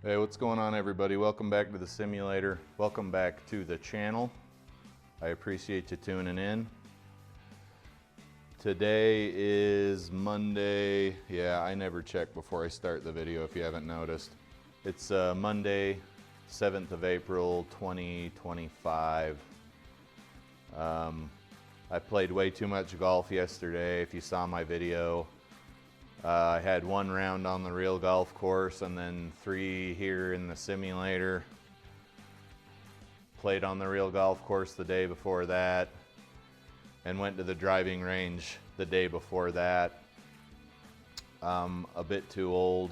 Hey, what's going on, everybody? Welcome back to the simulator. Welcome back to the channel. I appreciate you tuning in. Today is Monday. Yeah, I never check before I start the video if you haven't noticed. It's Monday, 7th of April, 2025. I played way too much golf yesterday. If you saw my video, I had one round on the real golf course and then 3 here in the simulator. Played on the real golf course the day before that and went to the driving range the day before that. A bit too old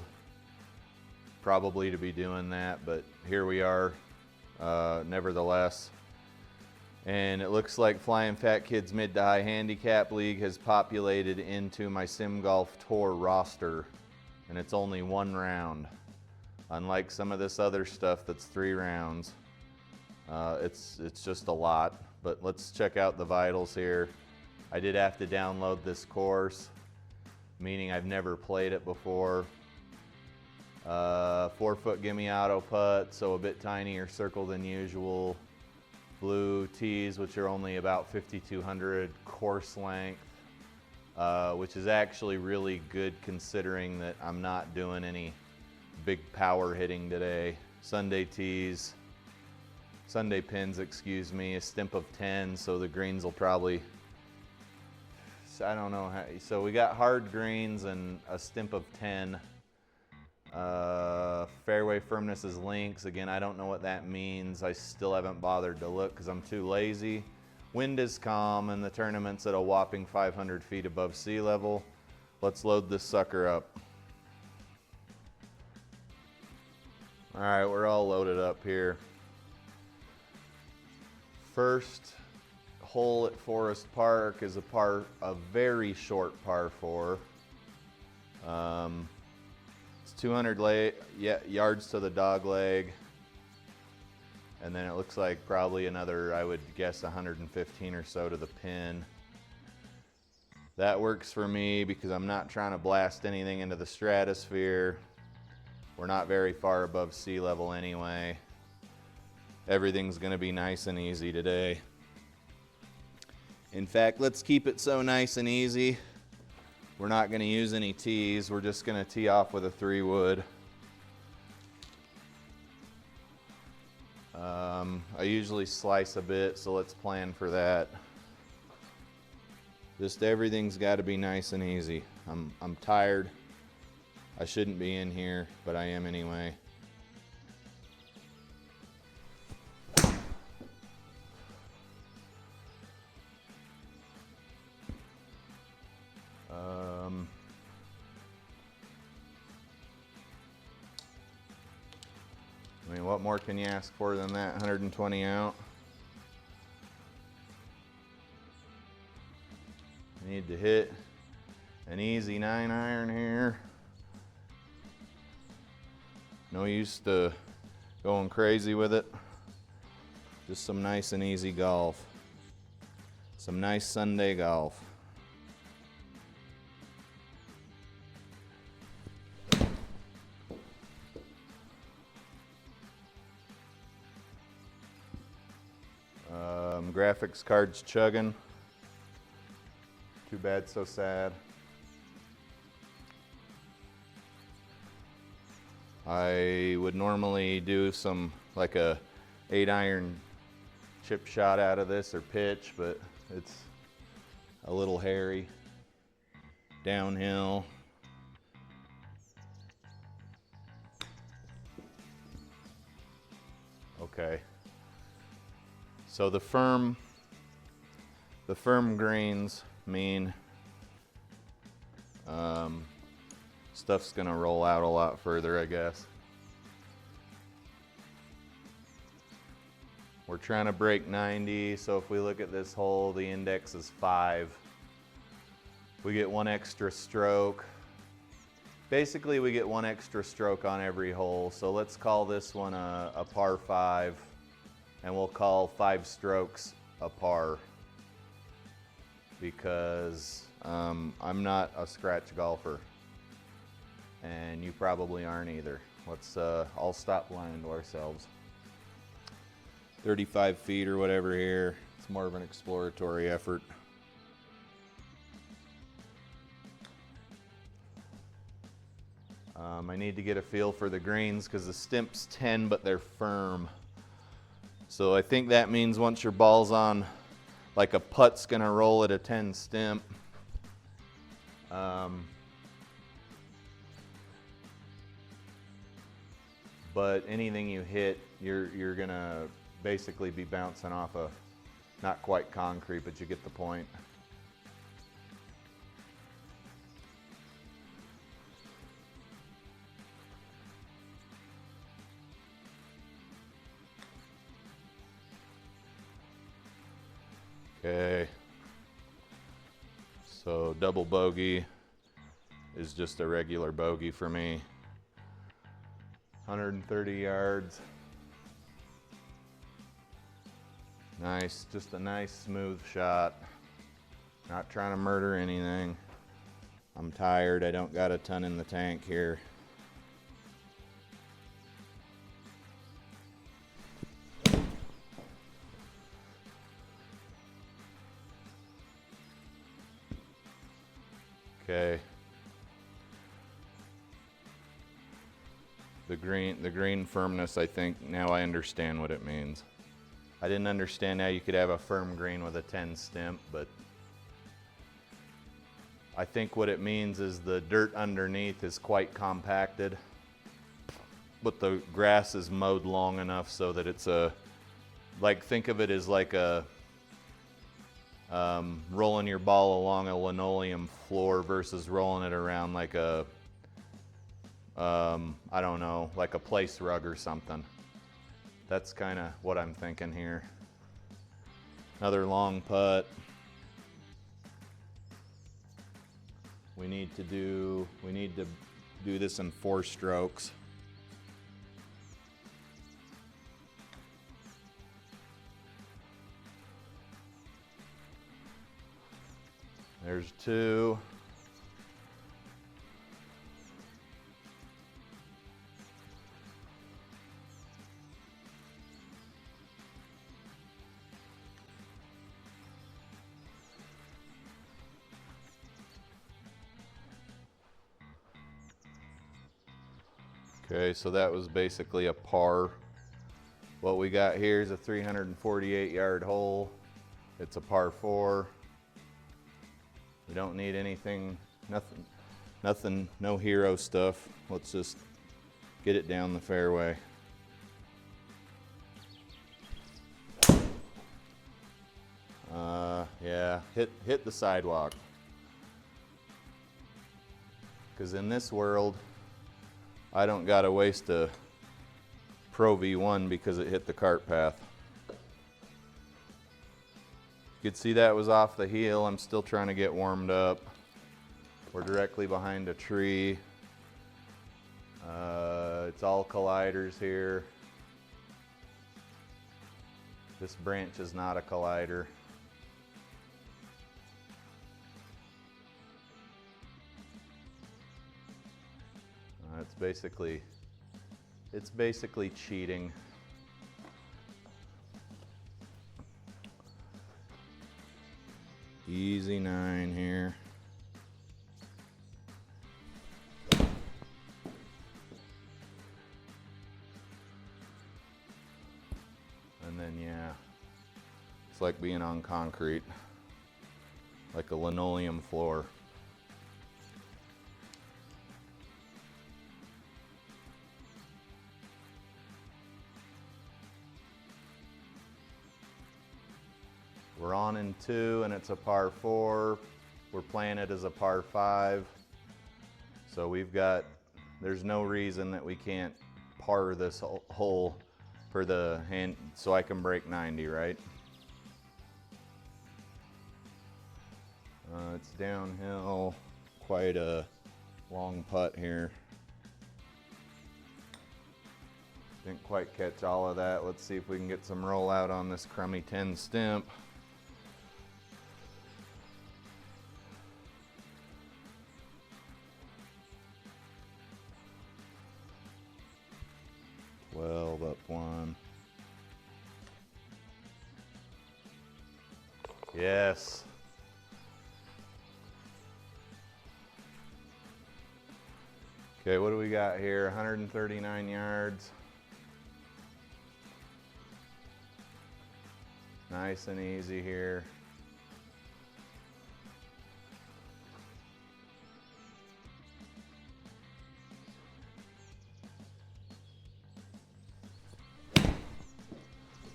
probably to be doing that, but here we are nevertheless. And it looks like FlyinFatKid's Mid to High Handicap League has populated into my Sim Golf Tour roster, and it's only 1 round. Unlike some of this other stuff that's 3 rounds, it's just a lot. But let's check out the vitals here. I did have to download this course, meaning I've never played it before. 4-foot gimme auto putt, so a bit tinier circle than usual. Blue tees, which are only about 5,200 course length, which is actually really good considering that I'm not doing any big power hitting today. Sunday tees, Sunday pins, excuse me, a stimp of 10, so the greens will probably, I don't know how, so we got hard greens and a stimp of 10. Fairway firmness is links. Again, I don't know what that means. I still haven't bothered to look because I'm too lazy. Wind is calm and the tournament's at a whopping 500 feet above sea level. Let's load this sucker up. All right, we're all loaded up here. First hole at Forest Park is a very short par 4. It's 200 yards to the dog leg, and then it looks like probably another, I would guess, 115 or so to the pin. That works for me because I'm not trying to blast anything into the stratosphere. We're not very far above sea level anyway. Everything's going to be nice and easy today. In fact, let's keep it so nice and easy. We're not going to use any tees. We're just going to tee off with a 3-wood. I usually slice a bit, so let's plan for that. Just everything's got to be nice and easy. I'm tired. I shouldn't be in here, but I am anyway. I mean, what more can you ask for than that? 120 out. Need to hit an easy 9-iron here. No use to going crazy with it. Just some nice and easy golf. Some nice Sunday golf. Graphics card's chugging. Too bad, so sad. I would normally do some, like a 8-iron chip shot out of this or pitch, but it's a little hairy. Downhill. Okay. So the firm greens mean stuff's gonna roll out a lot further, I guess. We're trying to break 90, so if we look at this hole, the index is 5. We get 1 extra stroke. Basically, we get 1 extra stroke on every hole, so let's call this one a par 5. And we'll call 5 strokes a par because I'm not a scratch golfer and you probably aren't either. Let's all stop lying to ourselves. 35 feet or whatever here. It's more of an exploratory effort. I need to get a feel for the greens because the stimp's 10, but they're firm. So I think that means once your ball's on, like a putt's gonna roll at a 10 stimp. But anything you hit, you're gonna basically be bouncing off a, not quite concrete, but you get the point. Okay, so double bogey is just a regular bogey for me. 130 yards. Nice, just a nice smooth shot. Not trying to murder anything. I'm tired, I don't got a ton in the tank here. Okay. The green firmness, I think, now I understand what it means. I didn't understand how you could have a firm green with a 10 stimp, but I think what it means is the dirt underneath is quite compacted, but the grass is mowed long enough so that it's a, like, think of it as like a rolling your ball along a linoleum floor versus rolling it around like a, I don't know, like a place rug or something. That's kind of what I'm thinking here. Another long putt. We need to do this in 4 strokes. There's 2. Okay, so that was basically a par. What we got here is a 348-yard hole. It's a par 4. We don't need anything, nothing, no hero stuff. Let's just get it down the fairway. Yeah, hit the sidewalk. Because in this world, I don't gotta waste a Pro V1 because it hit the cart path. You could see that was off the heel. I'm still trying to get warmed up. We're directly behind a tree. It's all colliders here. This branch is not a collider. It's basically cheating. Easy 9 here. And then, yeah, it's like being on concrete, like a linoleum floor. We're on in 2 and it's a par 4. We're playing it as a par 5. So there's no reason that we can't par this hole for the hand, so I can break 90, right? It's downhill, quite a long putt here. Didn't quite catch all of that. Let's see if we can get some roll out on this crummy 10 stimp. 12 up 1. Yes. Okay, what do we got here? 139 yards. Nice and easy here.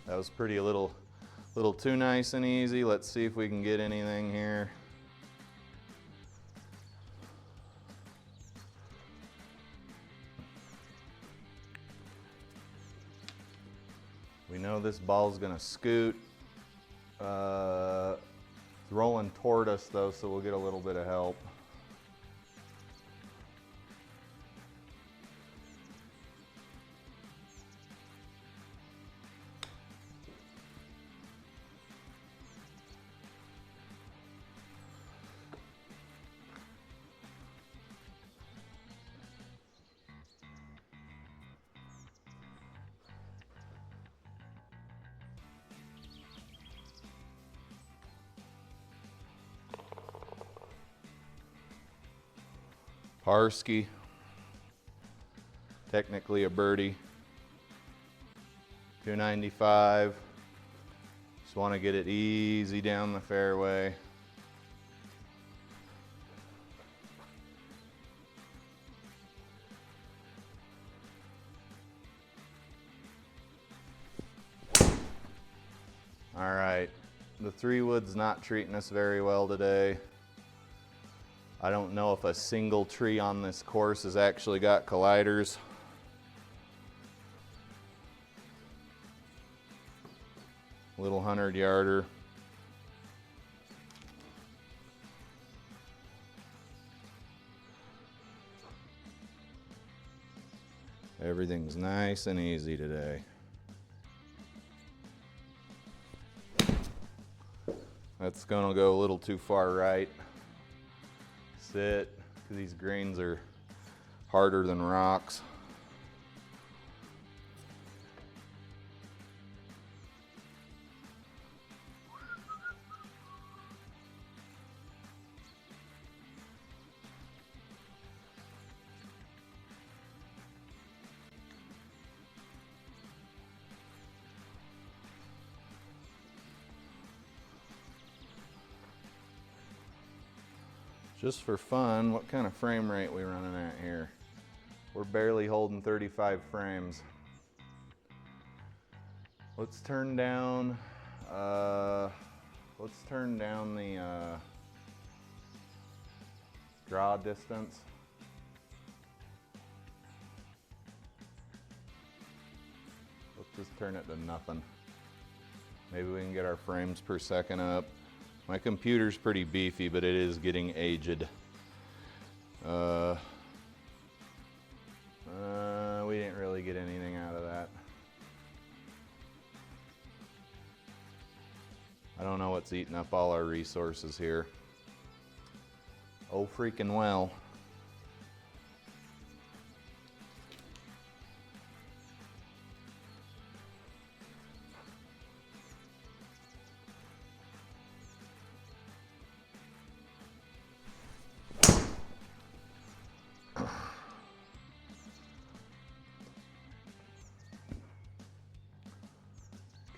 That was pretty a little too nice and easy. Let's see if we can get anything here. We know this ball's gonna scoot. It's rolling toward us though, so we'll get a little bit of help. Parsky, technically a birdie. 295. Just want to get it easy down the fairway. All right, the 3-wood's not treating us very well today. I don't know if a single tree on this course has actually got colliders. Little 100-yarder. Everything's nice and easy today. That's gonna go a little too far right. Sit, because these greens are harder than rocks. Just for fun, what kind of frame rate we running at here? We're barely holding 35 frames. Let's turn down the draw distance. Let's just turn it to nothing. Maybe we can get our frames per second up. My computer's pretty beefy, but it is getting aged. We didn't really get anything out of that. I don't know what's eating up all our resources here. Oh, freaking well.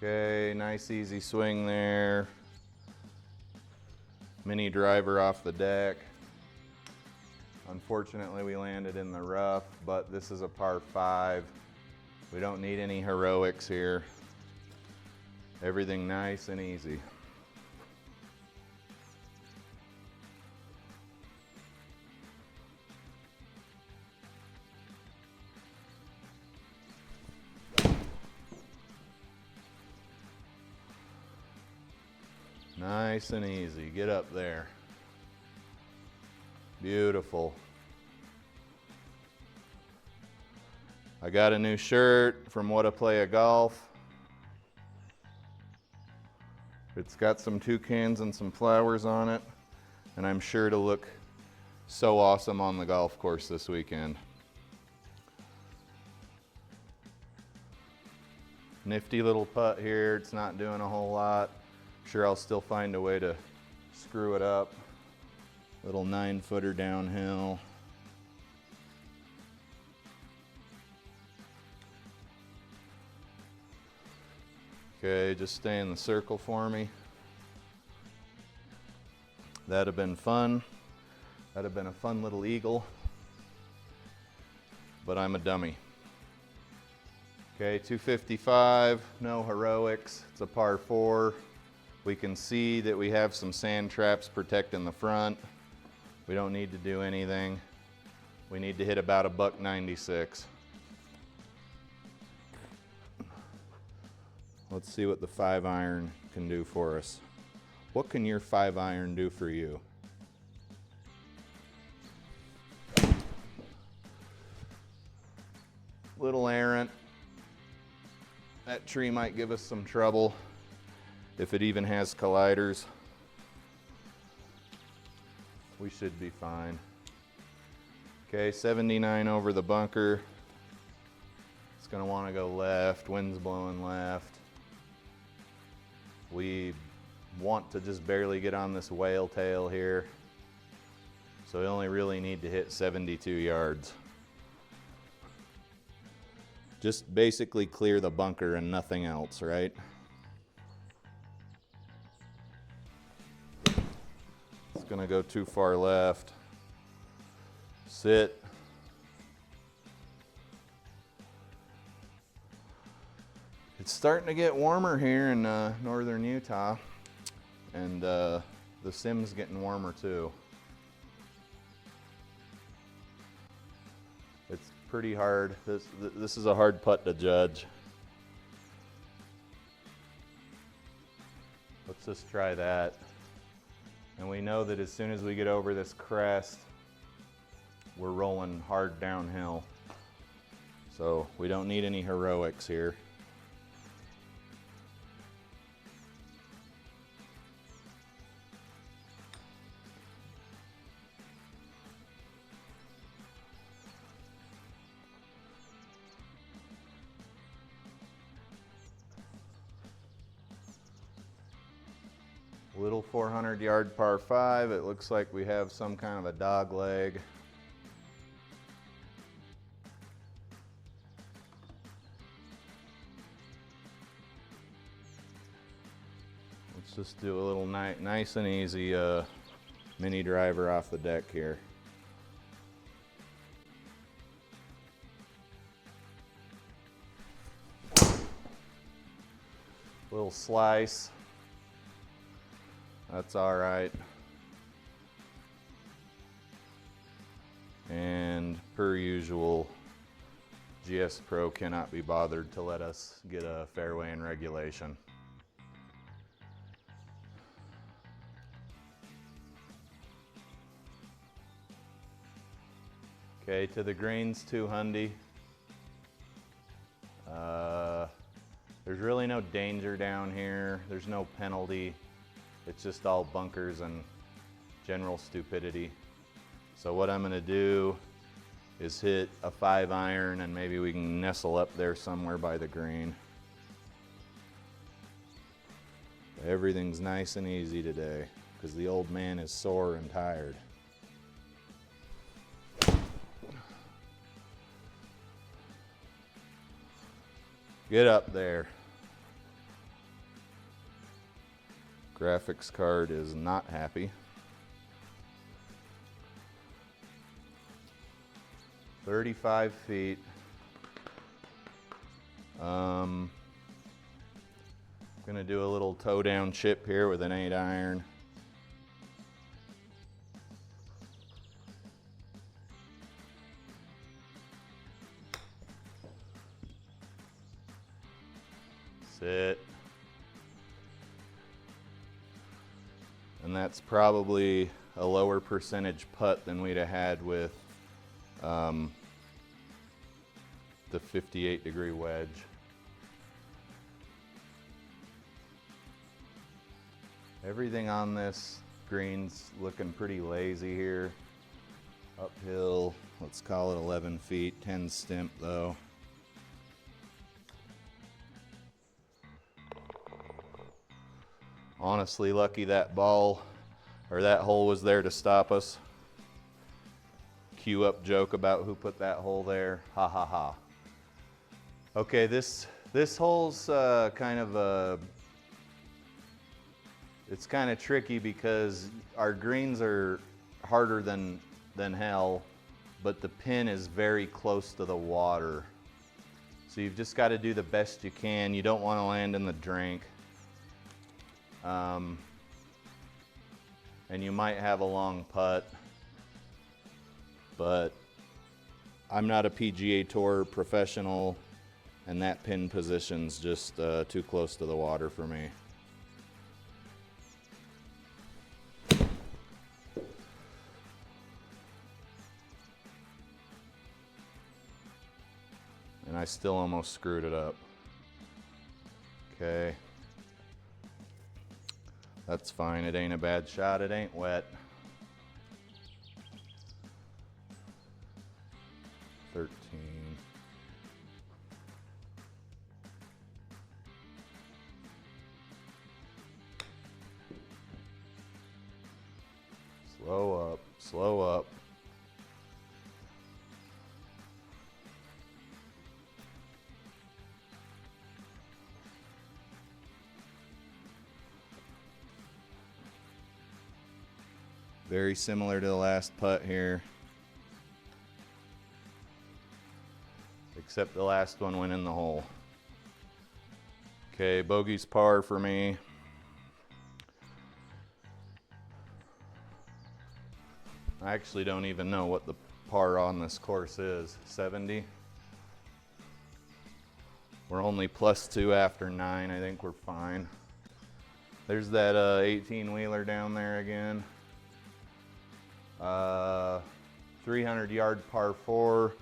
Okay, nice easy swing there. Mini driver off the deck. Unfortunately, we landed in the rough, but this is a par 5. We don't need any heroics here. Everything nice and easy. Nice and easy. Get up there. Beautiful. I got a new shirt from What a Play of Golf. It's got some toucans and some flowers on it, and I'm sure to look so awesome on the golf course this weekend. Nifty little putt here. It's not doing a whole lot. Sure, I'll still find a way to screw it up. Little 9-footer downhill. Okay, just stay in the circle for me. That'd have been fun. That'd have been a fun little eagle. But I'm a dummy. Okay, 255, no heroics. It's a par 4. We can see that we have some sand traps protecting the front. We don't need to do anything. We need to hit about a $196. Let's see what the 5-iron can do for us. What can your 5-iron do for you? Little errant. That tree might give us some trouble if it even has colliders. We should be fine. Okay, 79 over the bunker. It's gonna wanna go left, wind's blowing left. We want to just barely get on this whale tail here. So we only really need to hit 72 yards. Just basically clear the bunker and nothing else, right? It's gonna go too far left. Sit. It's starting to get warmer here in northern Utah, and the sim's getting warmer too. It's pretty hard. This is a hard putt to judge. Let's just try that. And we know that as soon as we get over this crest, we're rolling hard downhill. So we don't need any heroics here. Little 400-yard par 5. It looks like we have some kind of a dog leg. Let's just do a little nice and easy mini driver off the deck here. Little slice. That's all right. And per usual, GSPro cannot be bothered to let us get a fairway in regulation. Okay, to the greens 200. There's really no danger down here. There's no penalty. It's just all bunkers and general stupidity. So what I'm gonna do is hit a 5-iron and maybe we can nestle up there somewhere by the green. Everything's nice and easy today because the old man is sore and tired. Get up there. Graphics card is not happy. 35 feet. Gonna do a little toe down chip here with an 8-iron. Sit. And that's probably a lower percentage putt than we'd have had with the 58-degree wedge. Everything on this green's looking pretty lazy here. Uphill, let's call it 11 feet, 10 stimp though. Honestly, lucky that ball or that hole was there to stop us. Cue up joke about who put that hole there. Ha ha ha. Okay, this hole's kind of it's kind of tricky because our greens are harder than hell, but the pin is very close to the water. So you've just got to do the best you can. You don't want to land in the drink. And you might have a long putt, but I'm not a PGA Tour professional, and that pin position's just too close to the water for me. And I still almost screwed it up. Okay. That's fine, it ain't a bad shot, it ain't wet. 13. Slow up, slow up. Very similar to the last putt here, except the last one went in the hole. Okay, bogey's par for me. I actually don't even know what the par on this course is. 70? We're only +2 after 9. I think we're fine. There's that 18-wheeler down there again. 300-yard par 4.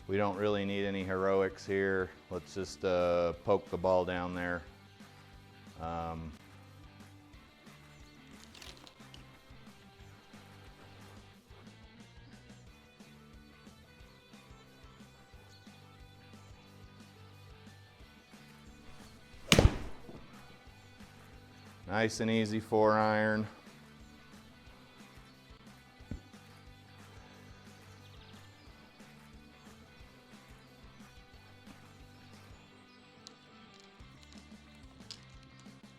We don't really need any heroics here. Let's just poke the ball down there. Nice and easy 4-iron.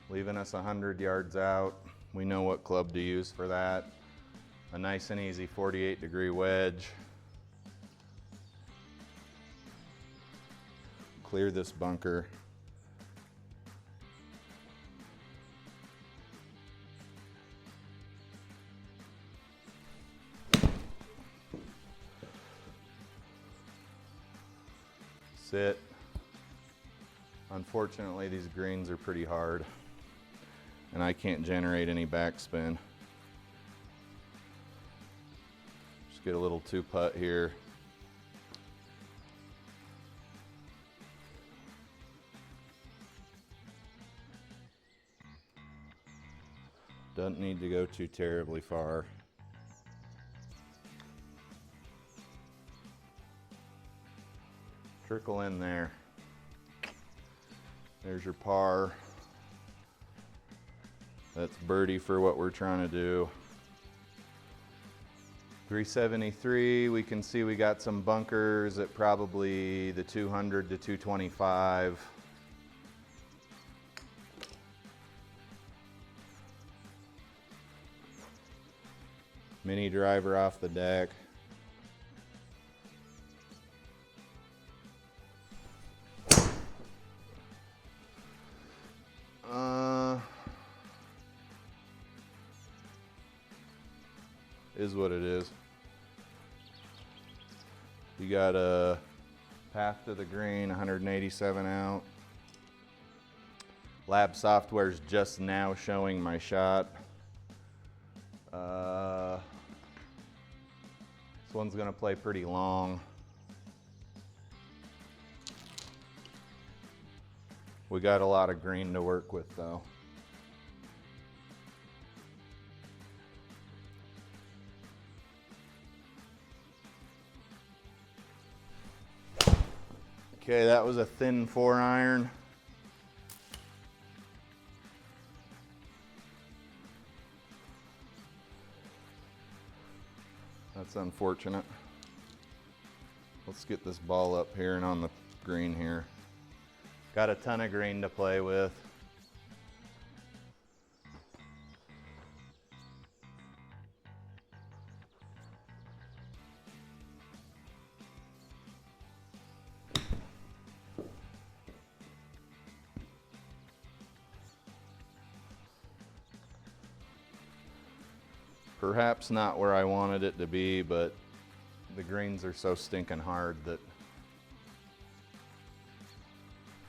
Leaving us 100 yards out. We know what club to use for that. A nice and easy 48-degree wedge. Clear this bunker. Sit. Unfortunately, these greens are pretty hard, and I can't generate any backspin. Just get a little 2-putt here. Doesn't need to go too terribly far. Trickle in there. There's your par. That's birdie for what we're trying to do. 373, we can see we got some bunkers at probably the 200 to 225. Mini driver off the deck. Is what it is. You got a path to the green, 187 out. Lab software's just now showing my shot. This one's gonna play pretty long. We got a lot of green to work with though. Okay, that was a thin 4-iron. That's unfortunate. Let's get this ball up here and on the green here. Got a ton of green to play with. Perhaps not where I wanted it to be, but the greens are so stinking hard that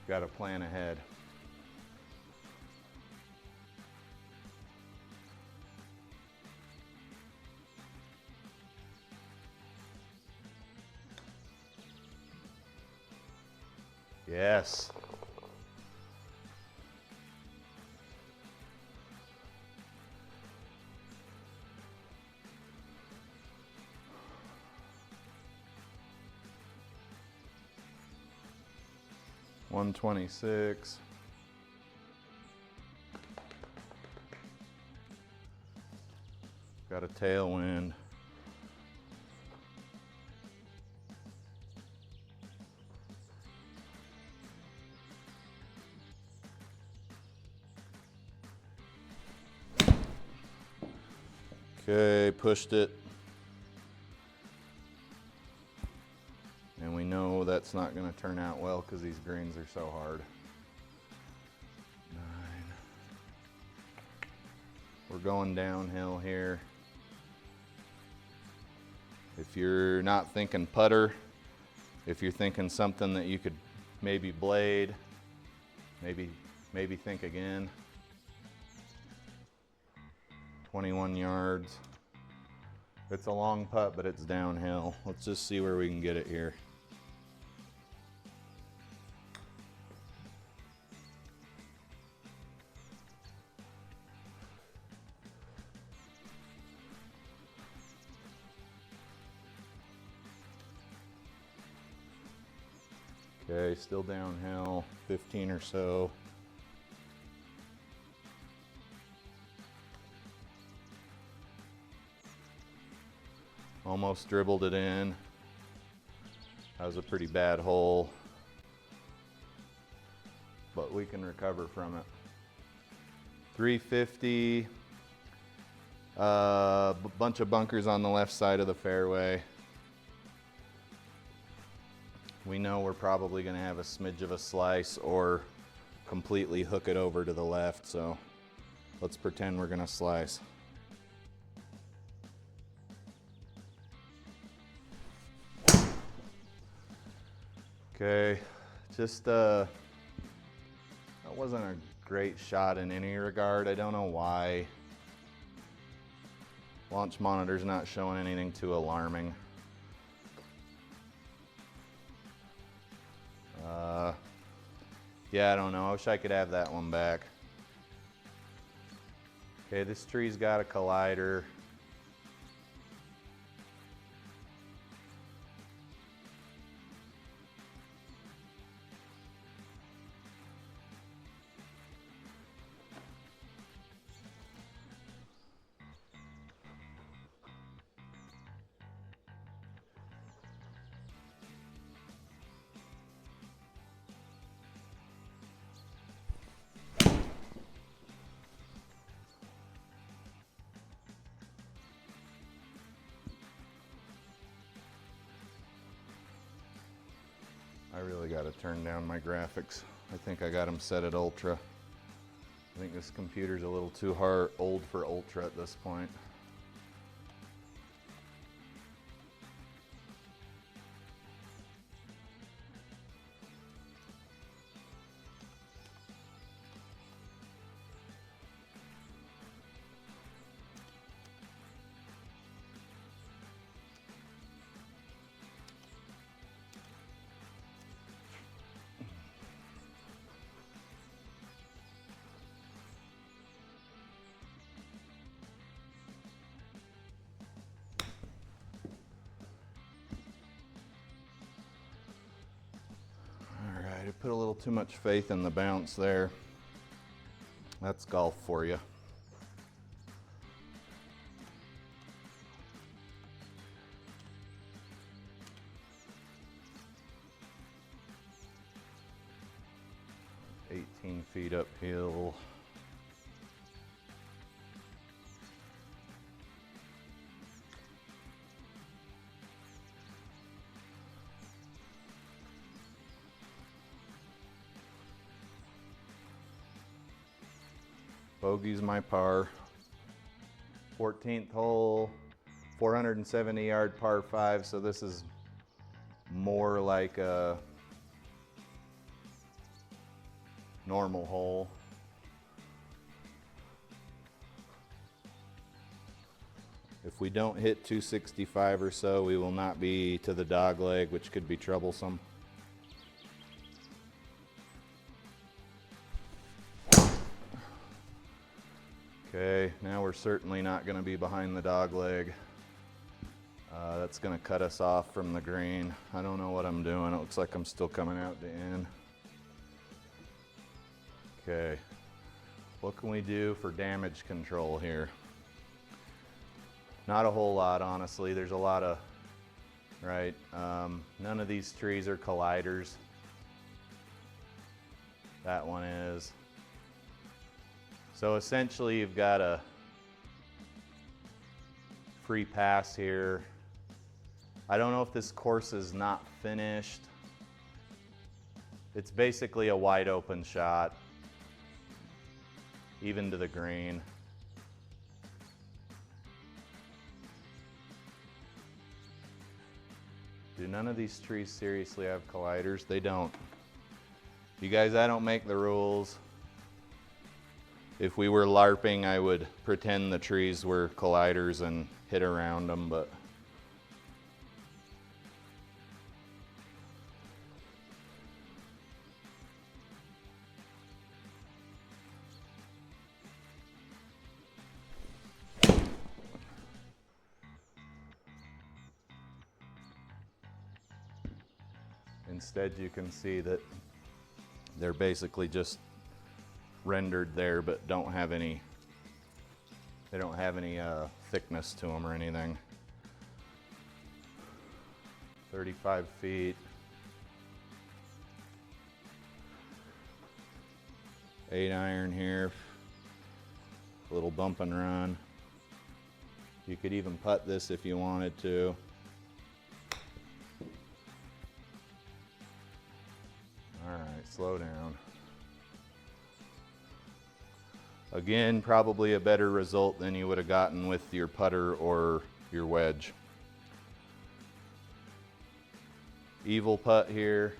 got to plan ahead. Yes. $126. Got a tailwind. Okay, pushed it. And we know that's not going to turn out well because these greens are so hard. 9. We're going downhill here. If you're not thinking putter, if you're thinking something that you could maybe blade, maybe think again. 21 yards. It's a long putt, but it's downhill. Let's just see where we can get it here. Okay, still downhill, 15 or so. Almost dribbled it in. That was a pretty bad hole, but we can recover from it. 350, bunch of bunkers on the left side of the fairway. We know we're probably going to have a smidge of a slice or completely hook it over to the left, so let's pretend we're going to slice. Okay, just that wasn't a great shot in any regard. I don't know why. Launch monitor's not showing anything too alarming. Yeah, I don't know. I wish I could have that one back. Okay, this tree's got a collider. I really got to turn down my graphics. I think I got them set at ultra. I think this computer's a little too old for ultra at this point. I put a little too much faith in the bounce there. That's golf for you. 18 feet uphill. Bogey's my par. 14th hole, 470 yard par 5, so this is more like a normal hole. If we don't hit 265 or so, we will not be to the dog leg, which could be troublesome. Okay, now we're certainly not going to be behind the dog leg. That's going to cut us off from the green. I don't know what I'm doing. It looks like I'm still coming out to in. Okay, what can we do for damage control here? Not a whole lot, honestly. There's a lot of, right? None of these trees are colliders. That one is. So essentially you've got a free pass here. I don't know if this course is not finished. It's basically a wide open shot, even to the green. Do none of these trees seriously have colliders? They don't. You guys, I don't make the rules. If we were LARPing, I would pretend the trees were colliders and hit around them, but instead you can see that they're basically just rendered there, but don't have any, they don't have any thickness to them or anything. 35 feet. 8-iron here. A little bump and run. You could even putt this if you wanted to. All right, slow down. Again, probably a better result than you would have gotten with your putter or your wedge. Evil putt here.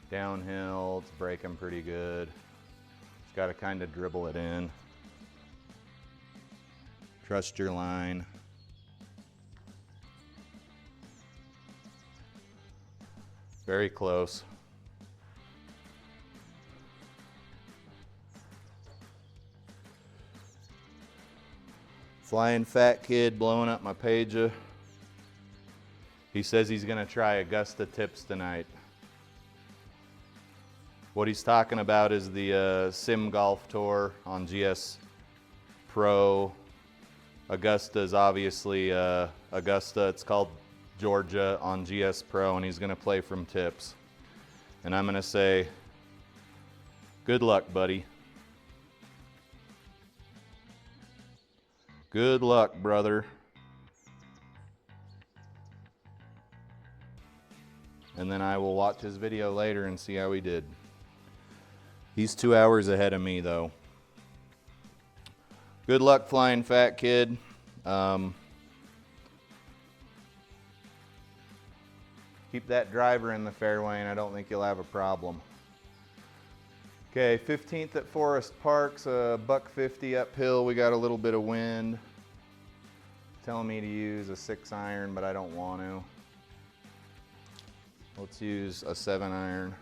Downhill, it's breaking pretty good. Just got to kind of dribble it in. Trust your line. Very close. Flying Fat Kid blowing up my page. He says he's going to try Augusta tips tonight. What he's talking about is the Sim Golf Tour on GSPro. Augusta is obviously Augusta. It's called Georgia on GSPro, and he's going to play from tips. And I'm going to say, good luck, buddy. Good luck, brother. And then I will watch his video later and see how he did. He's 2 hours ahead of me, though. Good luck, Flying Fat Kid. Keep that driver in the fairway, and I don't think you'll have a problem. Okay, 15th at Forest Park's a $150 uphill. We got a little bit of wind. Telling me to use a 6-iron, but I don't want to. Let's use a 7-iron.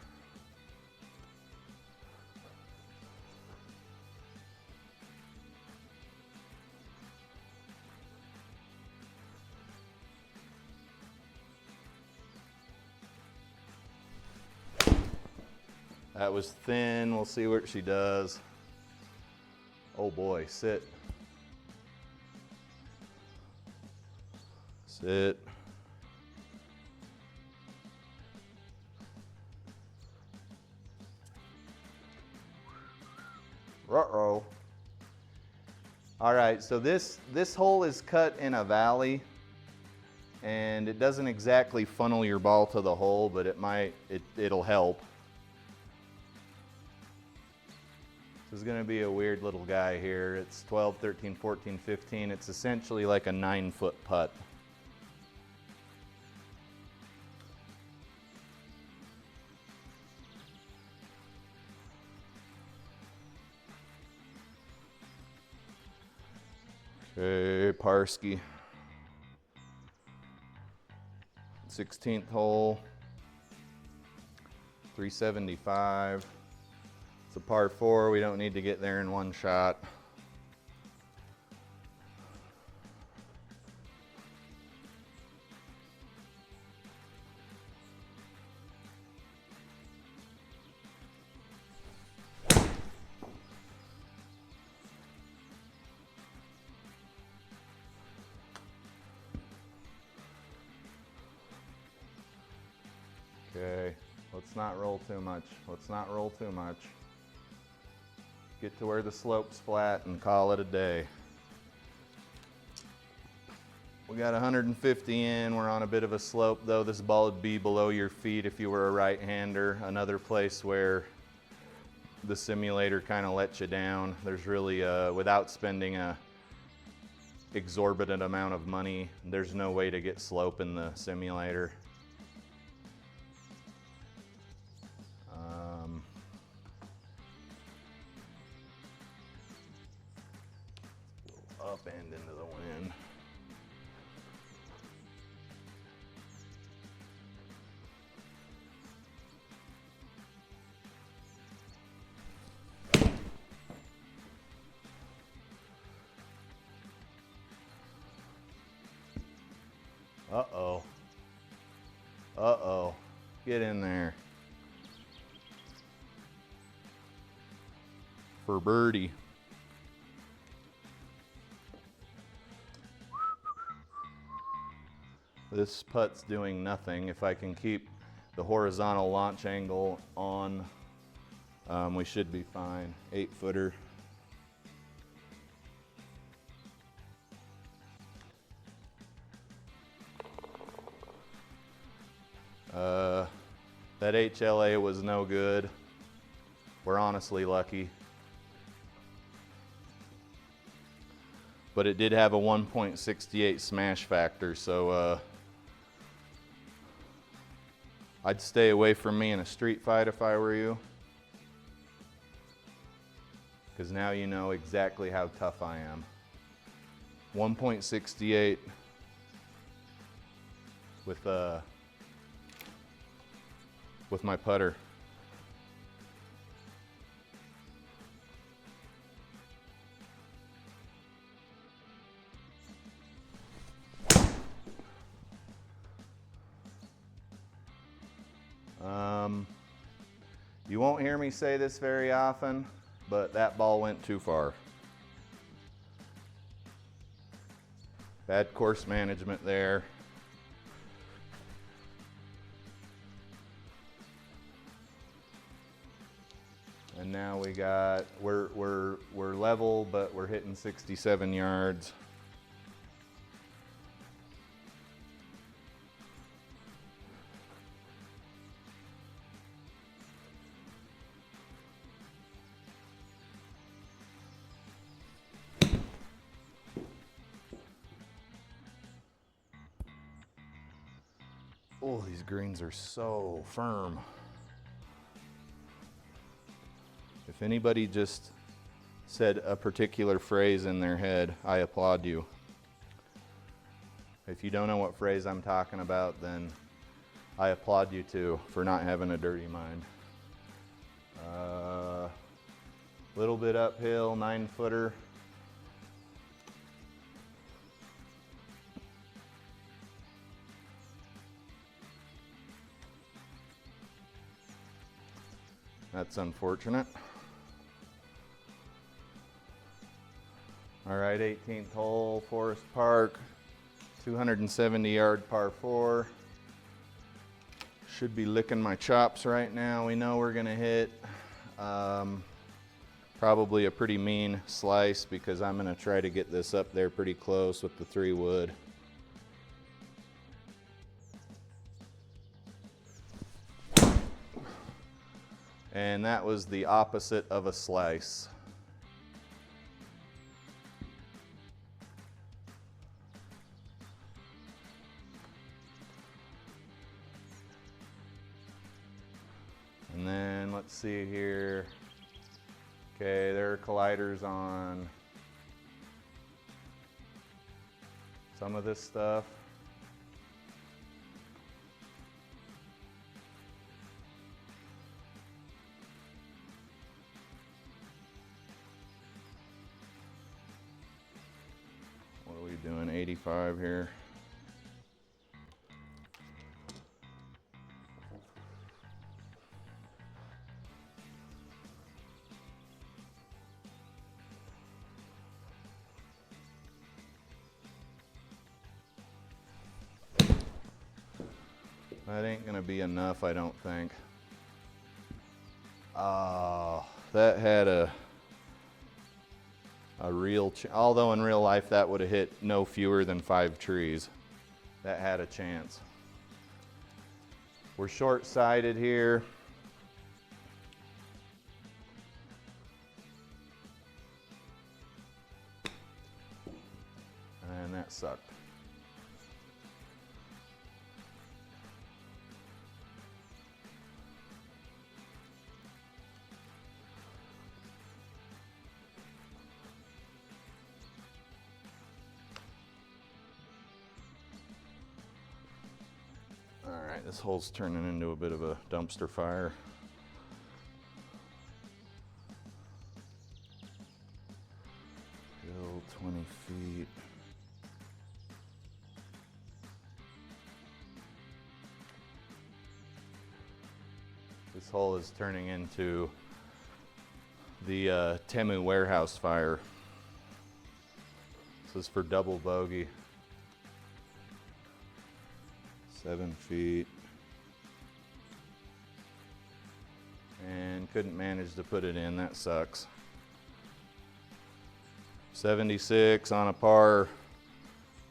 That was thin. We'll see what she does. Oh boy, sit. Sit. Uh-oh. All right, so this hole is cut in a valley, and it doesn't exactly funnel your ball to the hole, but it'll help. This is gonna be a weird little guy here. It's 12, 13, 14, 15. It's essentially like a 9-foot putt. Okay, Parsky. 16th hole, 375. It's a par 4. We don't need to get there in one shot. Okay, let's not roll too much. Let's not roll too much. Get to where the slope's flat and call it a day. We got 150 in. We're on a bit of a slope though. This ball would be below your feet if you were a right-hander. Another place where the simulator kind of lets you down. There's really, without spending a exorbitant amount of money, there's no way to get slope in the simulator. Up and into the wind. Uh-oh. Uh-oh. Get in there. For birdie. This putt's doing nothing. If I can keep the horizontal launch angle on, we should be fine. 8-footer. That HLA was no good. We're honestly lucky. But it did have a 1.68 smash factor, so I'd stay away from me in a street fight if I were you. Because now you know exactly how tough I am. 1.68 with my putter. You won't hear me say this very often, but that ball went too far. Bad course management there. And now we got, we're level, but we're hitting 67 yards. Oh, these greens are so firm. If anybody just said a particular phrase in their head, I applaud you. If you don't know what phrase I'm talking about, then I applaud you too for not having a dirty mind. Little bit uphill, 9-footer. That's unfortunate. All right, 18th hole, Forest Park, 270-yard par 4. Should be licking my chops right now. We know we're gonna hit Probably a pretty mean slice because I'm going to try to get this up there pretty close with the 3 wood. And that was the opposite of a slice. And then let's see here. Okay, there are colliders on some of this stuff. What are we doing? 85 here. That ain't gonna be enough, I don't think. Oh, that had a real, although in real life that would have hit no fewer than 5 trees. That had a chance. We're short-sighted here. And that sucked. All right, this hole's turning into a bit of a dumpster fire. Still 20 feet. This hole is turning into the Temu warehouse fire. This is for double bogey. 7 feet. And couldn't manage to put it in, that sucks. 76 on a par,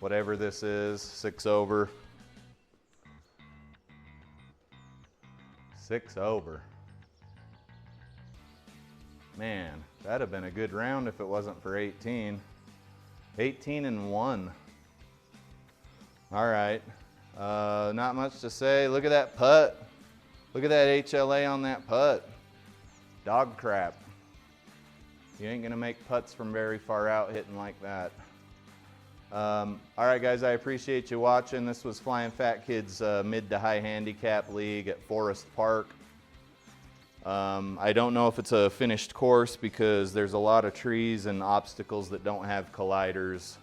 whatever this is, 6 over. 6 over. Man, that'd have been a good round if it wasn't for 18. 18 and 1. All right. Not much to say. Look at that putt. Look at that HLA on that putt. Dog crap. You ain't gonna make putts from very far out hitting like that. All right, guys, I appreciate you watching. This was FlyinFatKid's mid to high handicap league at Forest Park. I don't know if it's a finished course because there's a lot of trees and obstacles that don't have colliders.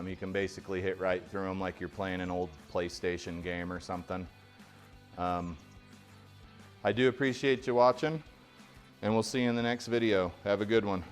You can basically hit right through them like you're playing an old PlayStation game or something. I do appreciate you watching, and we'll see you in the next video. Have a good one.